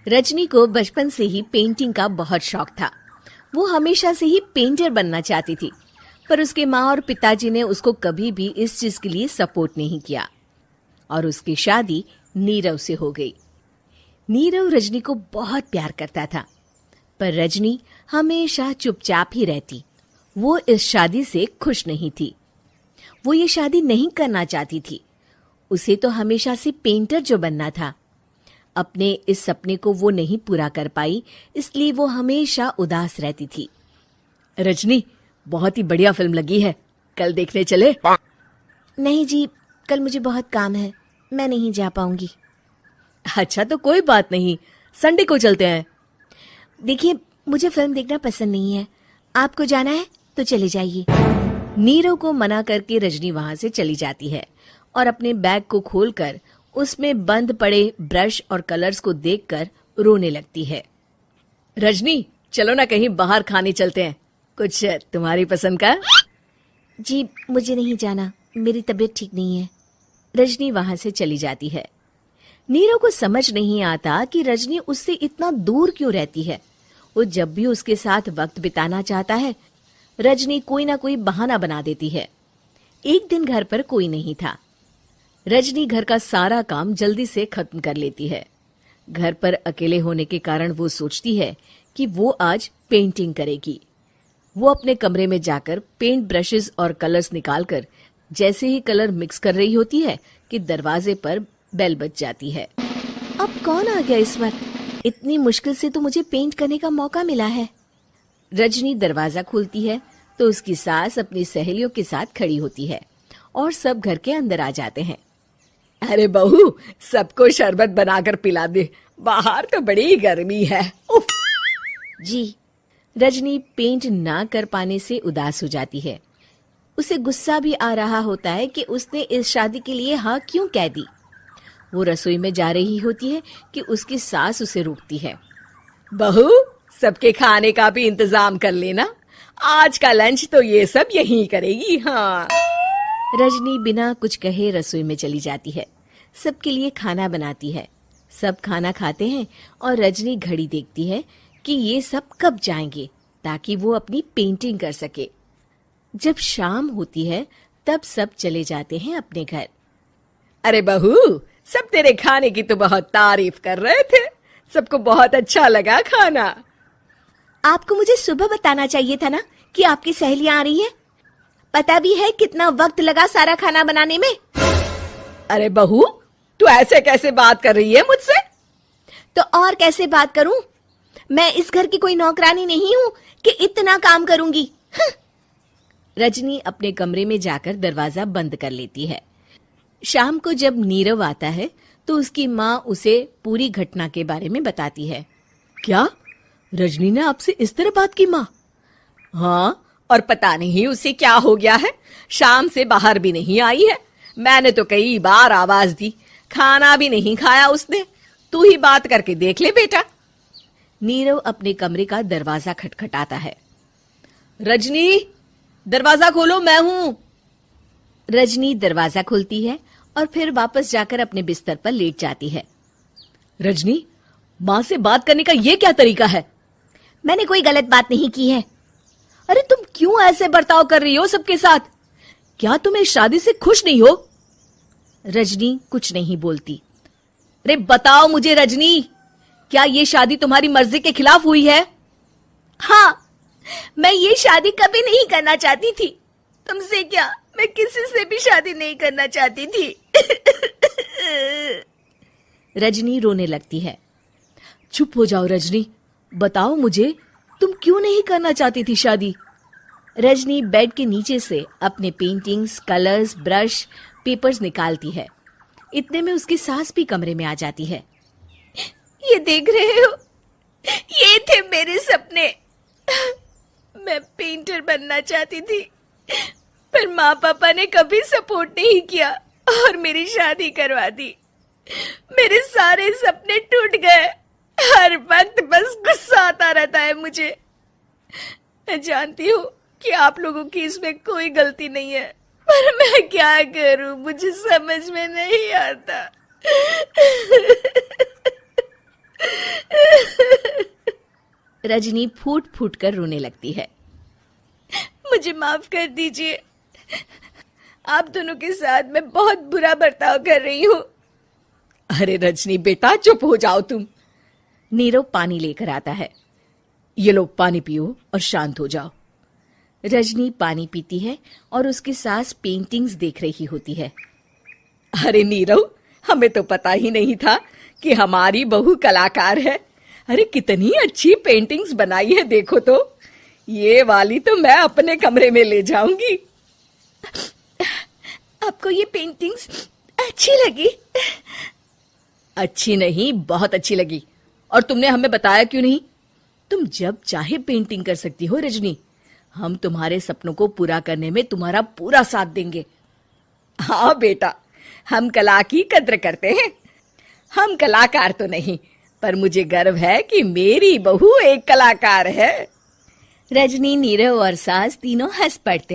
रजनी को बचपन से ही पेंटिंग का बहुत शौक था। वो हमेशा से ही पेंटर बनना चाहती थी, पर उसके माँ और पिताजी ने उसको कभी भी इस चीज के लिए सपोर्ट नहीं किया और उसकी शादी नीरव से हो गई। नीरव रजनी को बहुत प्यार करता था, पर रजनी हमेशा चुपचाप ही रहती। वो इस शादी से खुश नहीं थी। वो ये शादी नहीं करना चाहती थी। उसे तो हमेशा से पेंटर जो बनना था। अपने इस सपने को वो नहीं पूरा कर पाई, इसलिए वो हमेशा उदास रहती थी। रजनी, बहुत ही बढ़िया फिल्म लगी है, कल देखने चले? नहीं जी, कल मुझे बहुत काम है, मैं नहीं जा पाऊंगी। अच्छा तो कोई बात नहीं, संडे को चलते हैं। देखिए, मुझे फिल्म देखना पसंद नहीं है। आपको जाना है तो चले जाइए। नीरव को मना करके रजनी वहां से चली जाती है और अपने बैग को खोलकर उसमें बंद पड़े ब्रश और कलर्स को देखकर रोने लगती है। रजनी, चलो ना कहीं बाहर खाने चलते हैं, कुछ तुम्हारी पसंद का। जी, मुझे नहीं जाना, मेरी तबीयत ठीक नहीं है। रजनी वहां से चली जाती है। नीरव को समझ नहीं आता कि रजनी उससे इतना दूर क्यों रहती है। वो जब भी उसके साथ वक्त बिताना चाहता है, रजनी कोई ना कोई बहाना बना देती है। एक दिन घर पर कोई नहीं था। रजनी घर का सारा काम जल्दी से खत्म कर लेती है। घर पर अकेले होने के कारण वो सोचती है कि वो आज पेंटिंग करेगी। वो अपने कमरे में जाकर पेंट ब्रशेस और कलर्स निकालकर जैसे ही कलर मिक्स कर रही होती है कि दरवाजे पर बेल बज जाती है। अब कौन आ गया इस वक्त? इतनी मुश्किल से तो मुझे पेंट करने का मौका मिला है। रजनी दरवाजा खोलती है तो उसकी सास अपनी सहेलियों के साथ खड़ी होती है और सब घर के अंदर आ जाते हैं। अरे बहू, सबको शरबत बनाकर पिला दे, बाहर तो बड़ी गर्मी है। उफ। जी। रजनी पेंट ना कर पाने से उदास हो जाती है। उसे गुस्सा भी आ रहा होता है कि उसने इस शादी के लिए हाँ क्यों कह दी। वो रसोई में जा रही होती है कि उसकी सास उसे रोकती है। बहू, सबके खाने का भी इंतजाम कर लेना, आज का लंच तो ये सब यहीं करेगी। हाँ। रजनी बिना कुछ कहे रसोई में चली जाती है। सबके लिए खाना बनाती है। सब खाना खाते हैं और रजनी घड़ी देखती है कि ये सब कब जाएंगे ताकि वो अपनी पेंटिंग कर सके। जब शाम होती है तब सब चले जाते हैं अपने घर। अरे बहू, सब तेरे खाने की तो बहुत तारीफ कर रहे थे, सबको बहुत अच्छा लगा खाना। आपको मुझे सुबह बताना चाहिए था ना कि आपकी सहेलियां आ रही हैं। पता भी है कितना वक्त लगा सारा खाना बनाने में। अरे बहू, तू ऐसे कैसे बात कर रही है मुझसे? तो और कैसे बात करूं? मैं इस घर की कोई नौकरानी नहीं हूं कि इतना काम करूंगी। रजनी अपने कमरे में जाकर दरवाजा बंद कर लेती है। शाम को जब नीरव आता है तो उसकी माँ उसे पूरी घटना के बारे में बताती है। क्या रजनी ने आपसे इस तरह बात की माँ? हाँ, और पता नहीं उसे क्या हो गया है, शाम से बाहर भी नहीं आई है। मैंने तो कई बार आवाज दी, खाना भी नहीं खाया उसने। तू ही बात करके देख ले बेटा। नीरव अपने कमरे का दरवाजा खटखटाता है। रजनी, दरवाजा खोलो, मैं हूं। रजनी दरवाजा खोलती है और फिर वापस जाकर अपने बिस्तर पर लेट जाती है। रजनी, माँ से बात करने का ये क्या तरीका है? मैंने कोई गलत बात नहीं की है। अरे तुम क्यों ऐसे बर्ताव कर रही हो सबके साथ? क्या तुम इस शादी से खुश नहीं हो? रजनी कुछ नहीं बोलती। अरे बताओ मुझे रजनी, क्या ये शादी तुम्हारी मर्जी के खिलाफ हुई है? हाँ, मैं ये शादी कभी नहीं करना चाहती थी। तुमसे क्या, मैं किसी से भी शादी नहीं करना चाहती थी। रजनी रोने लगती है। चुप हो जाओ रजनी, बताओ मुझे, तुम क्यों नहीं करना चाहती थी शादी? रजनी बेड के नीचे से अपने पेंटिंग्स, कलर्स, ब्रश, पेपर्स निकालती है। इतने में उसकी सास भी कमरे में आ जाती है। ये देख रहे हो, ये थे मेरे सपने। मैं पेंटर बनना चाहती थी, पर माँ पापा ने कभी सपोर्ट नहीं किया और मेरी शादी करवा दी। मेरे सारे सपने टूट गए। हर वक्त बस गुस्सा आता रहता है मुझे। मैं जानती हूँ कि आप लोगों की इसमें कोई गलती नहीं है, पर मैं क्या करूँ, मुझे समझ में नहीं आता। रजनी फूट फूट कर रोने लगती है। मुझे माफ कर दीजिए, आप दोनों के साथ मैं बहुत बुरा बर्ताव कर रही हूँ। अरे रजनी बेटा, चुप हो जाओ तुम। नीरव पानी लेकर आता है। ये लो पानी पियो और शांत हो जाओ। रजनी पानी पीती है और उसकी सास पेंटिंग्स देख रही होती है। अरे नीरव, हमें तो पता ही नहीं था कि हमारी बहू कलाकार है। अरे कितनी अच्छी पेंटिंग्स बनाई है, देखो तो। ये वाली तो मैं अपने कमरे में ले जाऊंगी। आपको ये पेंटिंग्स अच्छी लगी? अच्छी नहीं, बहुत अच्छी लगी। और तुमने हमें बताया क्यों नहीं? तुम जब चाहे पेंटिंग कर सकती हो रजनी। हम तुम्हारे सपनों को पूरा करने में तुम्हारा पूरा साथ देंगे। हाँ बेटा, हम कला की कद्र करते हैं। हम कलाकार तो नहीं, पर मुझे गर्व है कि मेरी बहू एक कलाकार है। रजनी, नीरव और सास तीनों हंस पड़ते हैं।